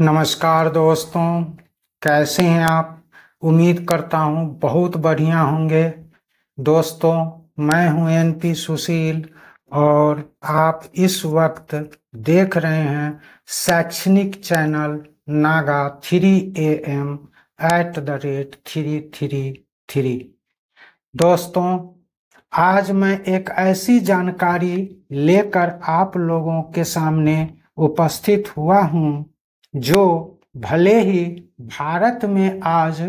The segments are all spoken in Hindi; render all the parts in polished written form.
नमस्कार दोस्तों, कैसे हैं आप। उम्मीद करता हूं बहुत बढ़िया होंगे। दोस्तों, मैं हूं एनपी सुशील और आप इस वक्त देख रहे हैं शैक्षणिक चैनल नागा 3 AM @333। दोस्तों, आज मैं एक ऐसी जानकारी लेकर आप लोगों के सामने उपस्थित हुआ हूं जो भले ही भारत में आज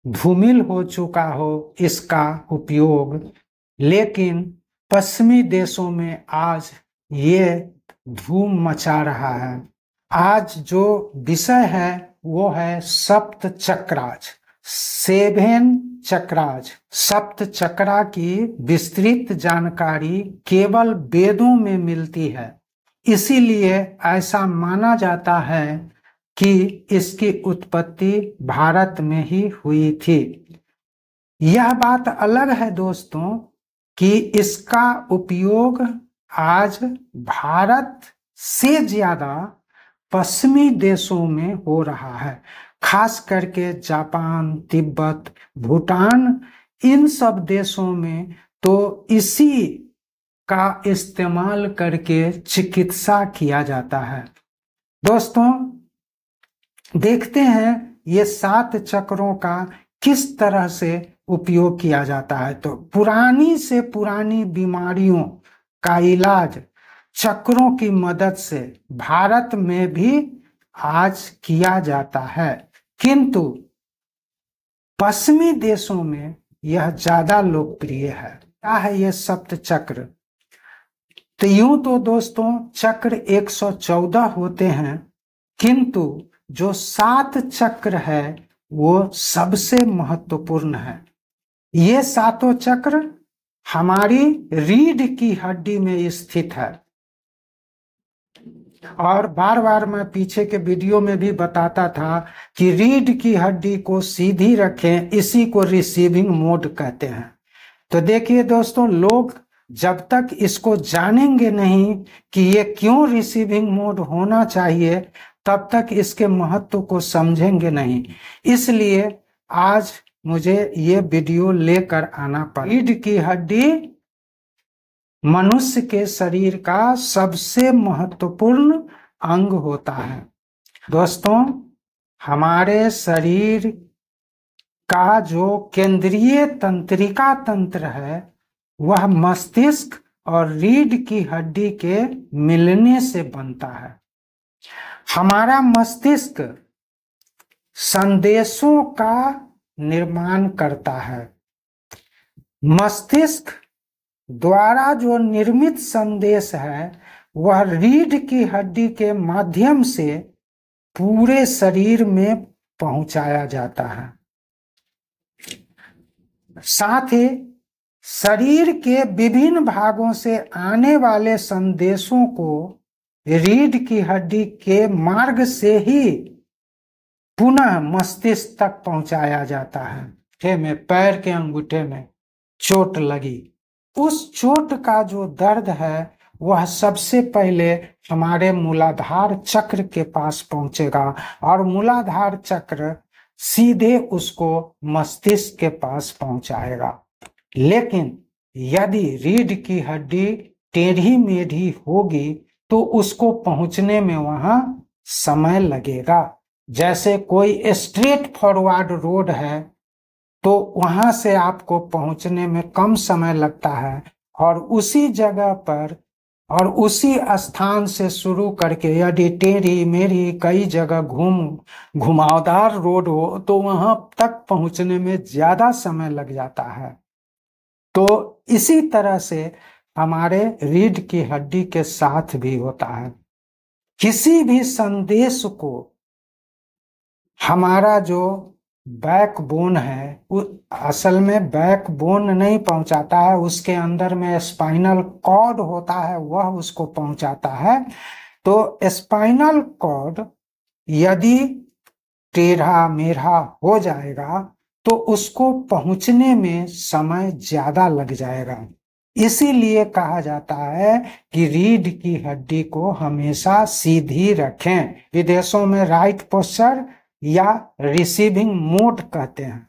धूमिल हो चुका हो इसका उपयोग, लेकिन पश्चिमी देशों में आज ये धूम मचा रहा है। आज जो विषय है वो है सप्त चक्राज, 7 चक्राज। सप्त चक्रा की विस्तृत जानकारी केवल वेदों में मिलती है, इसीलिए ऐसा माना जाता है कि इसकी उत्पत्ति भारत में ही हुई थी। यह बात अलग है दोस्तों कि इसका उपयोग आज भारत से ज्यादा पश्चिमी देशों में हो रहा है, खास करके जापान, तिब्बत, भूटान, इन सब देशों में तो इसी का इस्तेमाल करके चिकित्सा किया जाता है। दोस्तों, देखते हैं ये 7 चक्रों का किस तरह से उपयोग किया जाता है। तो पुरानी से पुरानी बीमारियों का इलाज चक्रों की मदद से भारत में भी आज किया जाता है, किंतु पश्चिमी देशों में यह ज्यादा लोकप्रिय है। क्या है ये सप्त चक्र? तो यूं तो दोस्तों चक्र 114 होते हैं, किंतु जो 7 चक्र है वो सबसे महत्वपूर्ण है। ये 7 चक्र हमारी रीढ़ की हड्डी में स्थित है और बार बार मैं पीछे के वीडियो में भी बताता था कि रीढ़ की हड्डी को सीधी रखें, इसी को रिसीविंग मोड कहते हैं। तो देखिए दोस्तों, लोग जब तक इसको जानेंगे नहीं कि ये क्यों रिसीविंग मोड होना चाहिए, तब तक इसके महत्व को समझेंगे नहीं। इसलिए आज मुझे ये वीडियो लेकर आना पड़ा। रीढ़ की हड्डी मनुष्य के शरीर का सबसे महत्वपूर्ण अंग होता है। दोस्तों, हमारे शरीर का जो केंद्रीय तंत्रिका तंत्र है वह मस्तिष्क और रीढ़ की हड्डी के मिलने से बनता है। हमारा मस्तिष्क संदेशों का निर्माण करता है। मस्तिष्क द्वारा जो निर्मित संदेश है वह रीढ़ की हड्डी के माध्यम से पूरे शरीर में पहुंचाया जाता है। साथ ही शरीर के विभिन्न भागों से आने वाले संदेशों को रीढ़ की हड्डी के मार्ग से ही पुनः मस्तिष्क तक पहुंचाया जाता है। में पैर के अंगूठे में चोट लगी, उस चोट का जो दर्द है वह सबसे पहले हमारे मूलाधार चक्र के पास पहुंचेगा और मूलाधार चक्र सीधे उसको मस्तिष्क के पास पहुंचाएगा। लेकिन यदि रीढ़ की हड्डी टेढ़ी मेढ़ी होगी तो उसको पहुंचने में वहां समय लगेगा। जैसे कोई स्ट्रेट फॉरवर्ड रोड है तो वहां से आपको पहुंचने में कम समय लगता है, और उसी जगह पर और उसी स्थान से शुरू करके यदि टेढ़ी मेढ़ी कई जगह घुमावदार रोड हो तो वहां तक पहुंचने में ज्यादा समय लग जाता है। तो इसी तरह से हमारे रीढ़ की हड्डी के साथ भी होता है। किसी भी संदेश को हमारा जो बैकबोन है वो असल में बैकबोन नहीं पहुंचाता है, उसके अंदर में स्पाइनल कॉर्ड होता है, वह उसको पहुंचाता है। तो स्पाइनल कॉर्ड यदि टेढ़ा मेढ़ा हो जाएगा तो उसको पहुंचने में समय ज्यादा लग जाएगा। इसीलिए कहा जाता है कि रीढ़ की हड्डी को हमेशा सीधी रखें। विदेशों में राइट पोस्चर या रिसीविंग मोड कहते हैं,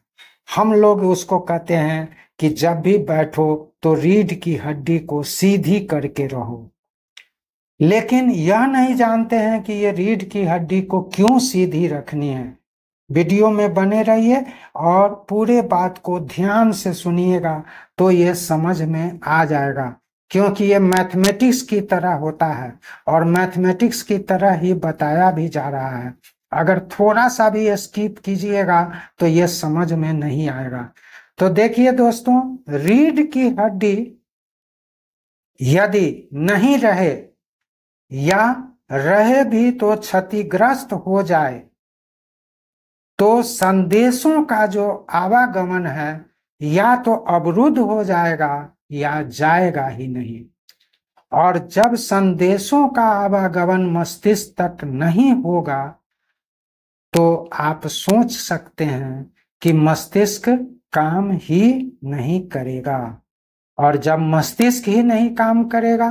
हम लोग उसको कहते हैं कि जब भी बैठो तो रीढ़ की हड्डी को सीधी करके रहो। लेकिन यह नहीं जानते हैं कि ये रीढ़ की हड्डी को क्यों सीधी रखनी है। वीडियो में बने रहिए और पूरे बात को ध्यान से सुनिएगा तो ये समझ में आ जाएगा, क्योंकि ये मैथमेटिक्स की तरह होता है और मैथमेटिक्स की तरह ही बताया भी जा रहा है। अगर थोड़ा सा भी स्किप कीजिएगा तो ये समझ में नहीं आएगा। तो देखिए दोस्तों, रीढ़ की हड्डी यदि नहीं रहे या रहे भी तो क्षतिग्रस्त हो जाए तो संदेशों का जो आवागमन है या तो अवरुद्ध हो जाएगा या जाएगा ही नहीं। और जब संदेशों का आवागमन मस्तिष्क तक नहीं होगा तो आप सोच सकते हैं कि मस्तिष्क काम ही नहीं करेगा, और जब मस्तिष्क ही नहीं काम करेगा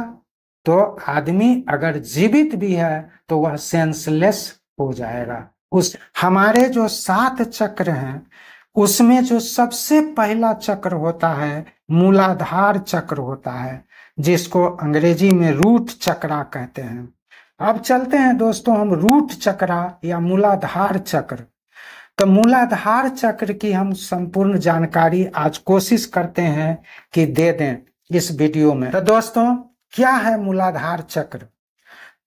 तो आदमी अगर जीवित भी है तो वह सेंसलेस हो जाएगा। उस हमारे जो 7 चक्र हैं उसमें जो सबसे पहला चक्र होता है मूलाधार चक्र होता है, जिसको अंग्रेजी में रूट चक्रा कहते हैं। अब चलते हैं दोस्तों हम रूट चक्रा या मूलाधार चक्र। तो मूलाधार चक्र की हम संपूर्ण जानकारी आज कोशिश करते हैं कि दे दें इस वीडियो में। तो दोस्तों, क्या है मूलाधार चक्र?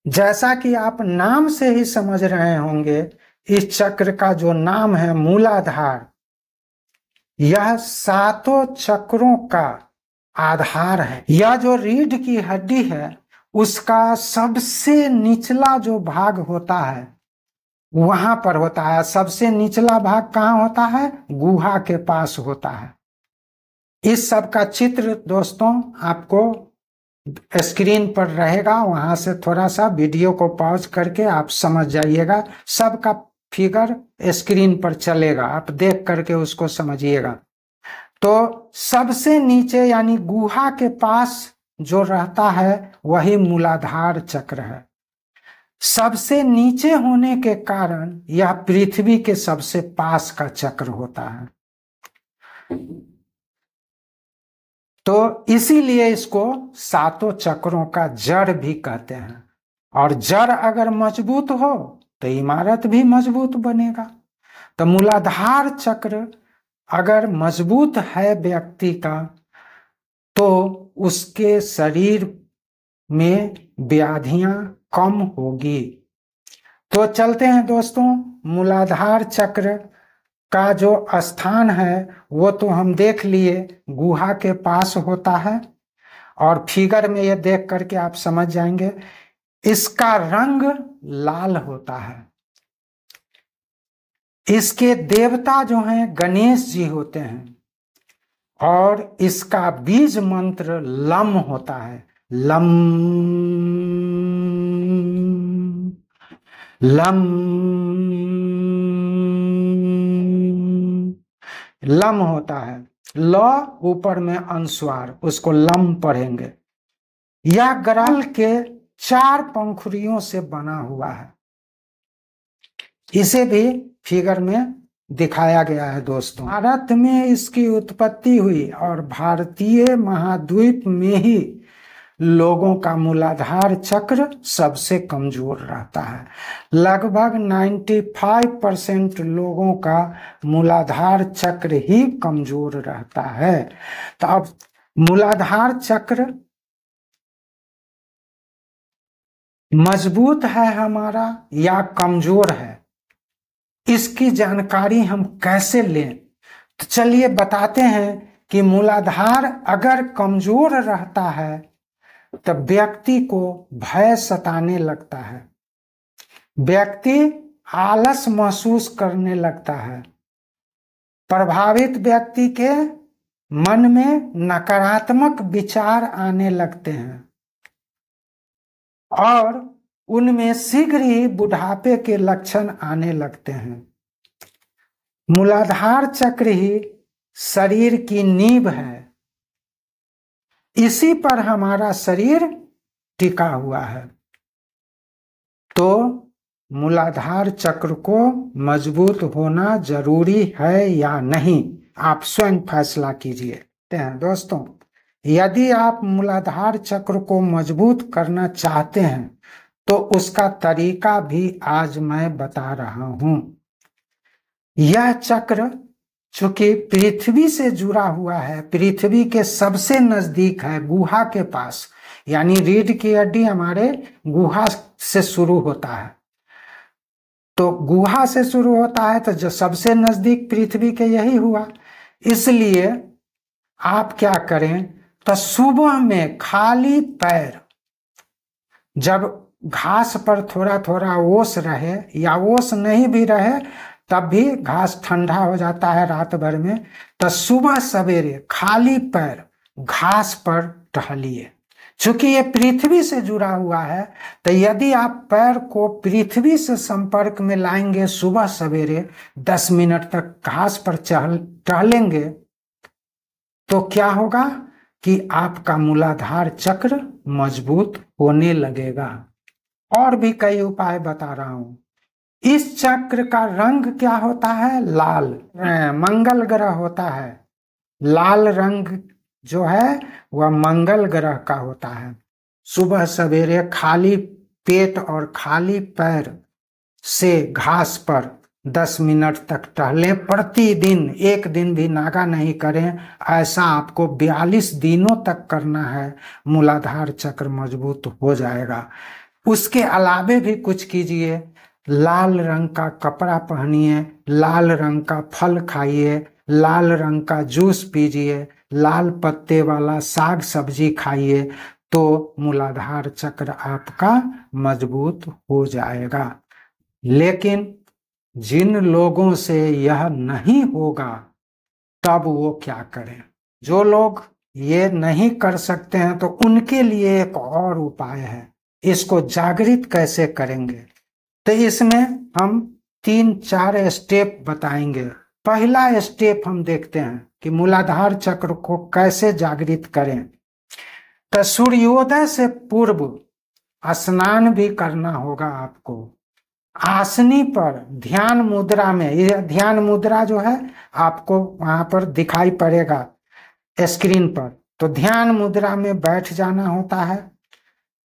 जैसा कि आप नाम से ही समझ रहे होंगे, इस चक्र का जो नाम है मूलाधार, यह 7 चक्रों का आधार है। यह जो रीढ़ की हड्डी है उसका सबसे निचला जो भाग होता है वहां पर होता है। सबसे निचला भाग कहाँ होता है? गुहा के पास होता है। इस सब का चित्र दोस्तों आपको स्क्रीन पर रहेगा, वहां से थोड़ा सा वीडियो को पॉज करके आप समझ जाइएगा। सबका फिगर स्क्रीन पर चलेगा, आप देख करके उसको समझिएगा। तो सबसे नीचे यानी गुहा के पास जो रहता है वही मूलाधार चक्र है। सबसे नीचे होने के कारण यह पृथ्वी के सबसे पास का चक्र होता है। तो इसीलिए इसको 7 चक्रों का जड़ भी कहते हैं। और जड़ अगर मजबूत हो तो इमारत भी मजबूत बनेगा। तो मूलाधार चक्र अगर मजबूत है व्यक्ति का तो उसके शरीर में व्याधियां कम होगी। तो चलते हैं दोस्तों, मूलाधार चक्र का जो स्थान है वो तो हम देख लिए, गुहा के पास होता है। और फिगर में ये देख करके आप समझ जाएंगे, इसका रंग लाल होता है। इसके देवता जो हैं गणेश जी होते हैं, और इसका बीज मंत्र लम होता है। लम लम लम होता है। ल ऊपर में अनुस्वार, उसको लम पढ़ेंगे। यह गराल के 4 पंखुड़ियों से बना हुआ है। इसे भी फिगर में दिखाया गया है दोस्तों। भारत में इसकी उत्पत्ति हुई और भारतीय महाद्वीप में ही लोगों का मूलाधार चक्र सबसे कमजोर रहता है। लगभग 95% लोगों का मूलाधार चक्र ही कमजोर रहता है। तो अब मूलाधार चक्र मजबूत है हमारा या कमजोर है, इसकी जानकारी हम कैसे लें? तो चलिए बताते हैं कि मूलाधार अगर कमजोर रहता है तो व्यक्ति को भय सताने लगता है, व्यक्ति आलस महसूस करने लगता है, प्रभावित व्यक्ति के मन में नकारात्मक विचार आने लगते हैं और उनमें शीघ्र ही बुढ़ापे के लक्षण आने लगते हैं। मूलाधार चक्र ही शरीर की नींव है। इसी पर हमारा शरीर टिका हुआ है। तो मूलाधार चक्र को मजबूत होना जरूरी है या नहीं, आप स्वयं फैसला कीजिए। दोस्तों, यदि आप मूलाधार चक्र को मजबूत करना चाहते हैं तो उसका तरीका भी आज मैं बता रहा हूं। यह चक्र चूंकि पृथ्वी से जुड़ा हुआ है, पृथ्वी के सबसे नजदीक है, गुहा के पास, यानी रीढ़ की हड्डी हमारे गुहा से शुरू होता है। तो गुहा से शुरू होता है तो जो सबसे नजदीक पृथ्वी के यही हुआ। इसलिए आप क्या करें, तो सुबह में खाली पैर, जब घास पर थोड़ा थोड़ा ओस रहे या ओस नहीं भी रहे, तब भी घास ठंडा हो जाता है रात भर में, तो सुबह सवेरे खाली पैर घास पर टहलिए। चूंकि ये पृथ्वी से जुड़ा हुआ है, तो यदि आप पैर को पृथ्वी से संपर्क में लाएंगे, सुबह सवेरे 10 मिनट तक घास पर टहलेंगे, तो क्या होगा कि आपका मूलाधार चक्र मजबूत होने लगेगा। और भी कई उपाय बता रहा हूं। इस चक्र का रंग क्या होता है, लाल। मंगल ग्रह होता है, लाल रंग जो है वह मंगल ग्रह का होता है। सुबह सवेरे खाली पेट और खाली पैर से घास पर 10 मिनट तक टहलें प्रतिदिन, एक दिन भी नागा नहीं करें। ऐसा आपको 42 दिनों तक करना है, मूलाधार चक्र मजबूत हो जाएगा। उसके अलावे भी कुछ कीजिए, लाल रंग का कपड़ा पहनिए, लाल रंग का फल खाइए, लाल रंग का जूस पीजिए, लाल पत्ते वाला साग सब्जी खाइए, तो मूलाधार चक्र आपका मजबूत हो जाएगा। लेकिन जिन लोगों से यह नहीं होगा, तब वो क्या करें। जो लोग ये नहीं कर सकते हैं, तो उनके लिए एक और उपाय है। इसको जागृत कैसे करेंगे, तो इसमें हम 3-4 स्टेप बताएंगे। पहला स्टेप हम देखते हैं कि मूलाधार चक्र को कैसे जागृत करें। तो सूर्योदय से पूर्व स्नान भी करना होगा आपको। आसनी पर ध्यान मुद्रा में, यह ध्यान मुद्रा जो है आपको वहां पर दिखाई पड़ेगा स्क्रीन पर, तो ध्यान मुद्रा में बैठ जाना होता है।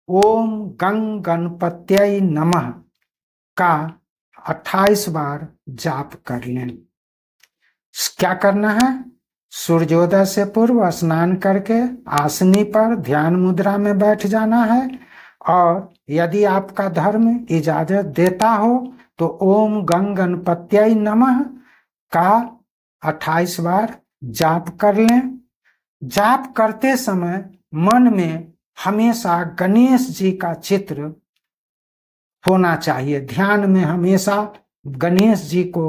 ओम गंग गणपत्यै नमः का 28 बार जाप कर लें। क्या करना है, सूर्योदय से पूर्व स्नान करके आसनी पर ध्यान मुद्रा में बैठ जाना है, और यदि आपका धर्म इजाजत देता हो तो ओम गंग गणपत्यै नमः का 28 बार जाप कर लें। जाप करते समय मन में हमेशा गणेश जी का चित्र होना चाहिए। ध्यान में हमेशा गणेश जी को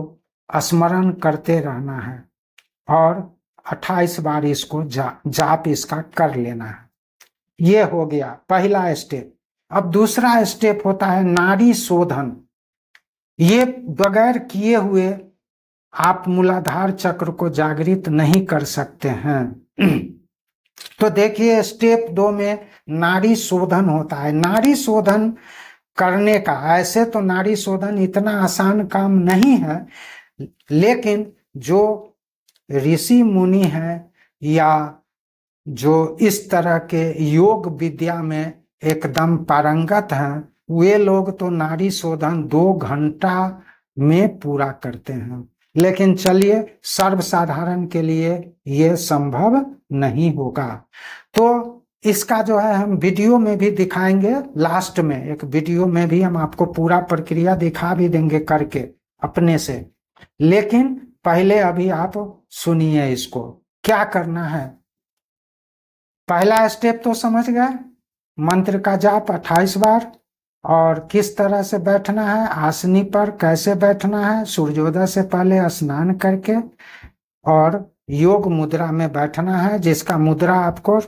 स्मरण करते रहना है, और 28 बार इसको जाप इसका कर लेना है। ये हो गया पहला स्टेप। अब दूसरा स्टेप होता है नाड़ी शोधन। ये बगैर किए हुए आप मूलाधार चक्र को जागृत नहीं कर सकते हैं। तो देखिए, स्टेप 2 में नाड़ी शोधन होता है। नाड़ी शोधन करने का, ऐसे तो नाड़ी शोधन इतना आसान काम नहीं है, लेकिन जो ऋषि मुनि हैं या जो इस तरह के योग विद्या में एकदम पारंगत हैं, वे लोग तो नाड़ी शोधन 2 घंटा में पूरा करते हैं। लेकिन चलिए, सर्वसाधारण के लिए ये संभव नहीं होगा। तो इसका जो है हम वीडियो में भी दिखाएंगे। लास्ट में एक वीडियो में भी हम आपको पूरा प्रक्रिया दिखा भी देंगे करके अपने से। लेकिन पहले अभी आप सुनिए इसको क्या करना है। पहला स्टेप तो समझ गए, मंत्र का जाप 28 बार, और किस तरह से बैठना है, आसनी पर कैसे बैठना है, सूर्योदय से पहले स्नान करके, और योग मुद्रा में बैठना है, जिसका मुद्रा आपको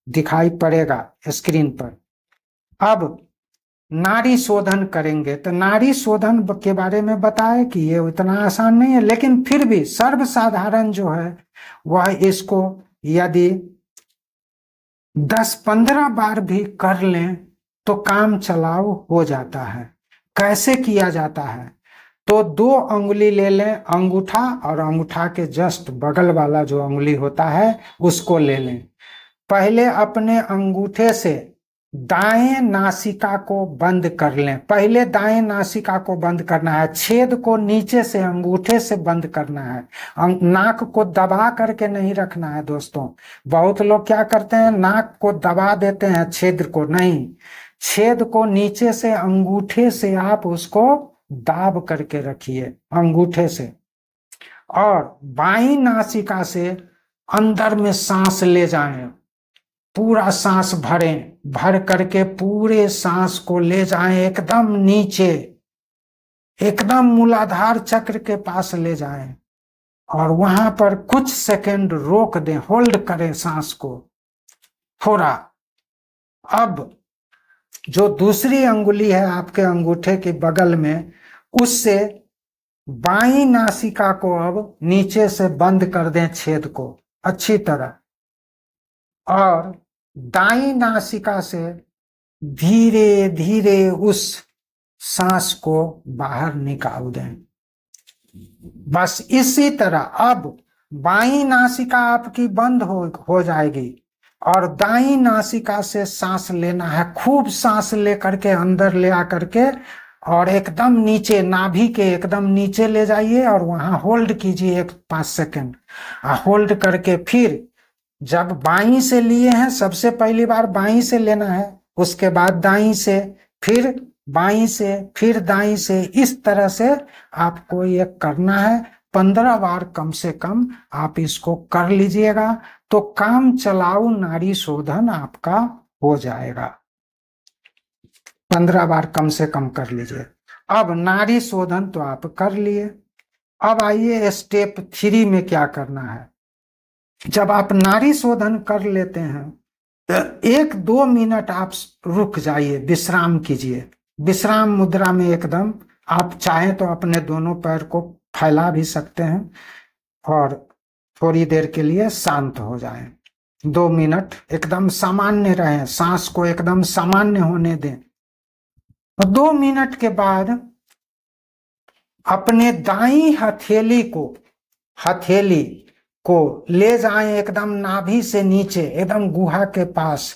दिखाई पड़ेगा स्क्रीन पर। अब नाड़ी शोधन करेंगे, तो नाड़ी शोधन के बारे में बताए कि ये इतना आसान नहीं है, लेकिन फिर भी सर्वसाधारण जो है वह इसको यदि 10-15 बार भी कर लें तो काम चलाऊ हो जाता है। कैसे किया जाता है? तो 2 अंगुली ले लें, अंगूठा और अंगूठा के जस्ट बगल वाला जो अंगुली होता है उसको ले लें। पहले अपने अंगूठे से दाएं नासिका को बंद कर लें। पहले दाएं नासिका को बंद करना है, छेद को नीचे से अंगूठे से बंद करना है। नाक को दबा करके नहीं रखना है दोस्तों। बहुत लोग क्या करते हैं, नाक को दबा देते हैं, छेद को नहीं। छेद को नीचे से अंगूठे से आप उसको दाब करके रखिए अंगूठे से, और बाईं नासिका से अंदर में सांस ले जाएं। पूरा सांस भरें, भर करके पूरे सांस को ले जाएं एकदम नीचे, एकदम मूलाधार चक्र के पास ले जाएं और वहां पर कुछ सेकंड रोक दें, होल्ड करें सांस को थोड़ा। अब जो दूसरी अंगुली है आपके अंगूठे के बगल में, उससे बाईं नासिका को अब नीचे से बंद कर दें छेद को अच्छी तरह, और दाईं नासिका से धीरे धीरे उस सांस को बाहर निकाल दें। बस इसी तरह अब बाईं नासिका आपकी बंद हो जाएगी और दाईं नासिका से सांस लेना है। खूब सांस लेकर के अंदर ले आकर के और एकदम नीचे, नाभि के एकदम नीचे ले जाइए और वहां होल्ड कीजिए 5 सेकंड। होल्ड करके फिर जब बाईं से लिए हैं, सबसे पहली बार बाईं से लेना है, उसके बाद दाईं से, फिर बाईं से, फिर दाईं से, इस तरह से आपको ये करना है। 15 बार कम से कम आप इसको कर लीजिएगा तो काम चलाऊ नाड़ी शोधन आपका हो जाएगा। 15 बार कम से कम कर लीजिए। अब नाड़ी शोधन तो आप कर लिए, अब आइए स्टेप 3 में क्या करना है। जब आप नाड़ी शोधन कर लेते हैं तो 1-2 मिनट आप रुक जाइए, विश्राम कीजिए। विश्राम मुद्रा में एकदम, आप चाहें तो अपने दोनों पैर को फैला भी सकते हैं और थोड़ी देर के लिए शांत हो जाएं। 2 मिनट एकदम सामान्य रहें, सांस को एकदम सामान्य होने दें। और 2 मिनट के बाद अपने दाईं हथेली को ले जाएं एकदम नाभि से नीचे, एकदम गुहा के पास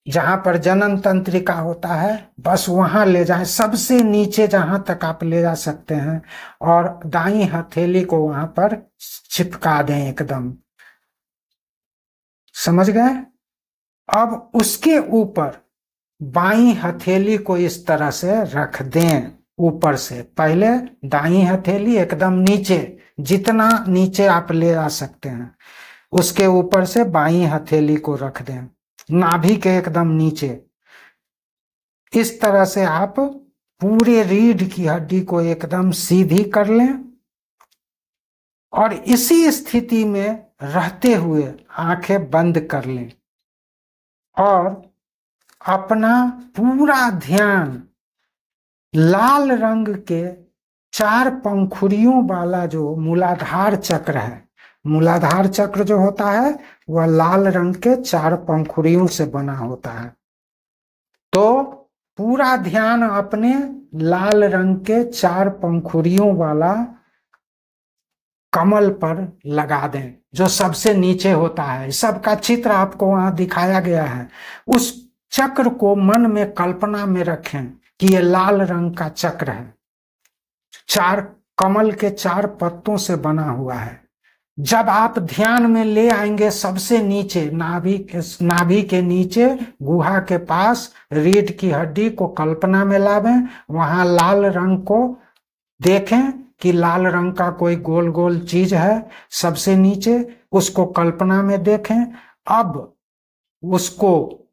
जहां पर जनन तंत्रिका होता है, बस वहां ले जाएं, सबसे नीचे जहां तक आप ले जा सकते हैं, और दाईं हथेली को वहां पर चिपका दें एकदम। समझ गए? अब उसके ऊपर बाईं हथेली को इस तरह से रख दें ऊपर से। पहले दाईं हथेली एकदम नीचे, जितना नीचे आप ले आ सकते हैं, उसके ऊपर से बाईं हथेली को रख दें नाभि के एकदम नीचे। इस तरह से आप पूरे रीढ़ की हड्डी को एकदम सीधी कर लें और इसी स्थिति में रहते हुए आंखें बंद कर लें और अपना पूरा ध्यान लाल रंग के 4 पंखुड़ियों वाला जो मूलाधार चक्र है, मूलाधार चक्र जो होता है वह लाल रंग के 4 पंखुड़ियों से बना होता है। तो पूरा ध्यान अपने लाल रंग के 4 पंखुड़ियों वाला कमल पर लगा दें, जो सबसे नीचे होता है। सबका चित्र आपको वहां दिखाया गया है। उस चक्र को मन में कल्पना में रखें कि ये लाल रंग का चक्र है, 4 कमल के 4 पत्तों से बना हुआ है। जब आप ध्यान में ले आएंगे सबसे नीचे, नाभि के नीचे गुहा के पास रीढ़ की हड्डी को कल्पना में लावें, वहां लाल रंग को देखें कि लाल रंग का कोई गोल गोल चीज है सबसे नीचे, उसको कल्पना में देखें। अब उसको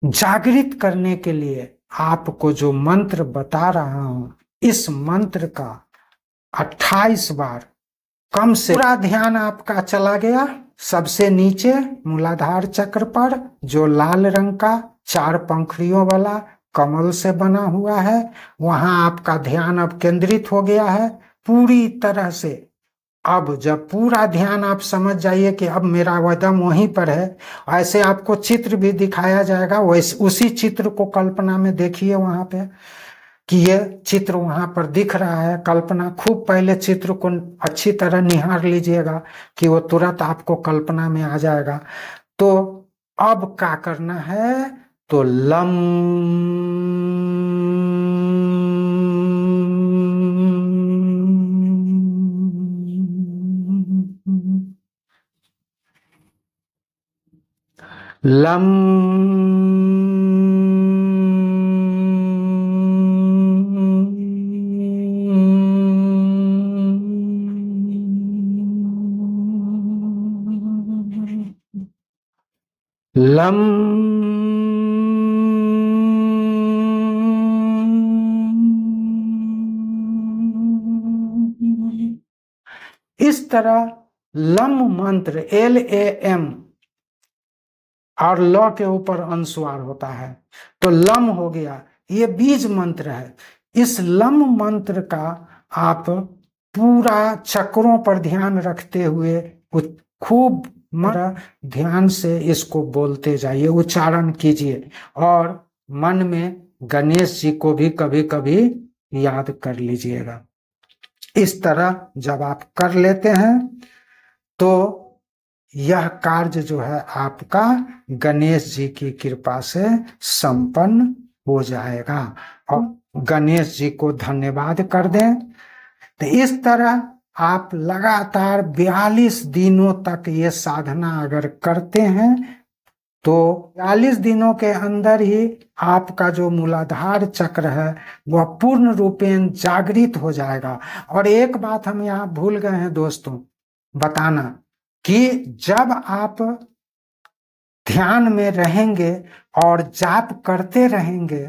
जागृत करने के लिए आपको जो मंत्र बता रहा हूं, इस मंत्र का 28 बार कम से पूरा ध्यान आपका चला गया सबसे नीचे मूलाधार चक्र पर, जो लाल रंग का 4 पंखुड़ियों वाला कमल से बना हुआ है। वहां आपका ध्यान अब केंद्रित हो गया है पूरी तरह से। अब जब पूरा ध्यान आप समझ जाइए कि अब मेरा वदम वहीं पर है, ऐसे आपको चित्र भी दिखाया जाएगा, वैसे उसी चित्र को कल्पना में देखिए वहां पे कि ये चित्र वहां पर दिख रहा है। कल्पना खूब पहले चित्र को अच्छी तरह निहार लीजिएगा कि वो तुरंत आपको कल्पना में आ जाएगा। तो अब क्या करना है, तो लम लम लम इस तरह लम मंत्र LAM और ल के ऊपर अनुस्वार होता है, तो लम हो गया, ये बीज मंत्र है। इस लम मंत्र का आप पूरा चक्रों पर ध्यान रखते हुए खूब ध्यान से इसको बोलते जाइए, उच्चारण कीजिए, और मन में गणेश जी को भी कभी कभी याद कर लीजिएगा। इस तरह जब आप कर लेते हैं तो यह कार्य जो है आपका गणेश जी की कृपा से संपन्न हो जाएगा। और गणेश जी को धन्यवाद कर दें। तो इस तरह आप लगातार 42 दिनों तक ये साधना अगर करते हैं तो 42 दिनों के अंदर ही आपका जो मूलाधार चक्र है वह पूर्ण रूपेण जागृत हो जाएगा। और एक बात हम यहाँ भूल गए हैं दोस्तों बताना, कि जब आप ध्यान में रहेंगे और जाप करते रहेंगे,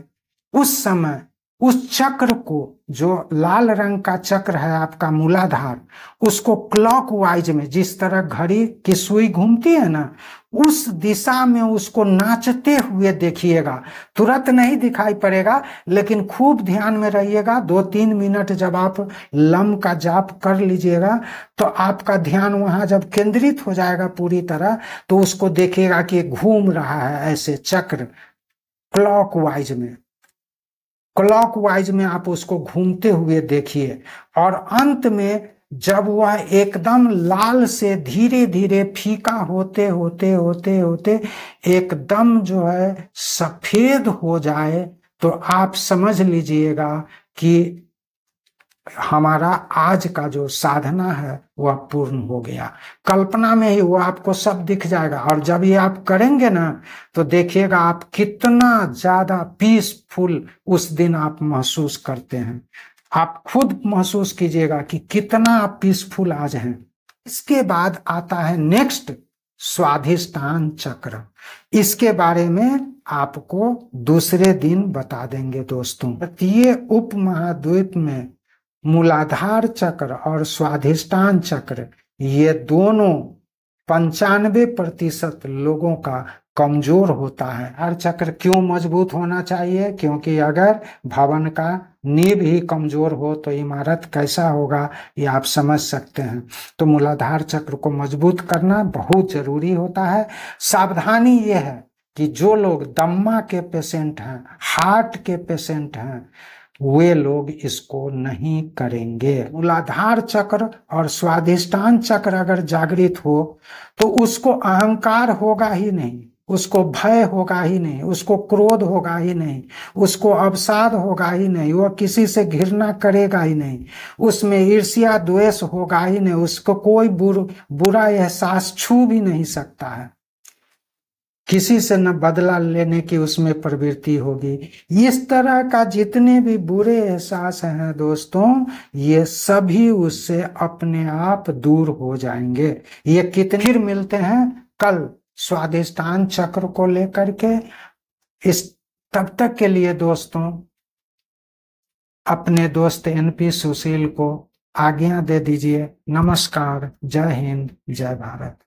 उस समय उस चक्र को, जो लाल रंग का चक्र है आपका मूलाधार, उसको क्लॉकवाइज में, जिस तरह घड़ी की सुई घूमती है ना, उस दिशा में उसको नाचते हुए देखिएगा। तुरंत नहीं दिखाई पड़ेगा, लेकिन खूब ध्यान में रहिएगा। 2-3 मिनट जब आप लम का जाप कर लीजिएगा तो आपका ध्यान वहां जब केंद्रित हो जाएगा पूरी तरह, तो उसको देखिएगा कि घूम रहा है ऐसे चक्र क्लॉकवाइज में। क्लॉकवाइज में आप उसको घूमते हुए देखिए, और अंत में जब वह एकदम लाल से धीरे धीरे फीका होते होते होते होते एकदम जो है सफेद हो जाए, तो आप समझ लीजिएगा कि हमारा आज का जो साधना है वह पूर्ण हो गया। कल्पना में ही वो आपको सब दिख जाएगा, और जब ये आप करेंगे ना तो देखिएगा आप कितना ज्यादा पीसफुल उस दिन आप महसूस करते हैं। आप खुद महसूस कीजिएगा कि कितना आप पीसफुल आज हैं। इसके बाद आता है नेक्स्ट स्वाधिष्ठान चक्र। इसके बारे में आपको दूसरे दिन बता देंगे दोस्तों। ये उप महाद्वीप में मूलाधार चक्र और स्वाधिष्ठान चक्र, ये दोनों 95% लोगों का कमजोर होता है। हर चक्र क्यों मजबूत होना चाहिए? क्योंकि अगर भवन का नींव ही कमजोर हो तो इमारत कैसा होगा, ये आप समझ सकते हैं। तो मूलाधार चक्र को मजबूत करना बहुत जरूरी होता है। सावधानी ये है कि जो लोग दम्मा के पेशेंट हैं, हार्ट के पेशेंट हैं, वे लोग इसको नहीं करेंगे। मूलाधार चक्र और स्वाधिष्ठान चक्र अगर जागृत हो तो उसको अहंकार होगा ही नहीं, उसको भय होगा ही नहीं, उसको क्रोध होगा ही नहीं, उसको अवसाद होगा ही नहीं, वह किसी से घृणा करेगा ही नहीं, उसमें ईर्ष्या द्वेष होगा ही नहीं, उसको कोई बुरा एहसास छू भी नहीं सकता है, किसी से न बदला लेने की उसमें प्रवृत्ति होगी। इस तरह का जितने भी बुरे एहसास हैं दोस्तों, ये सभी उससे अपने आप दूर हो जाएंगे। ये कितने फिर मिलते हैं कल स्वाधिष्ठान चक्र को लेकर के। इस तब तक के लिए दोस्तों अपने दोस्त NP सुशील को आज्ञा दे दीजिए। नमस्कार, जय हिंद, जय भारत।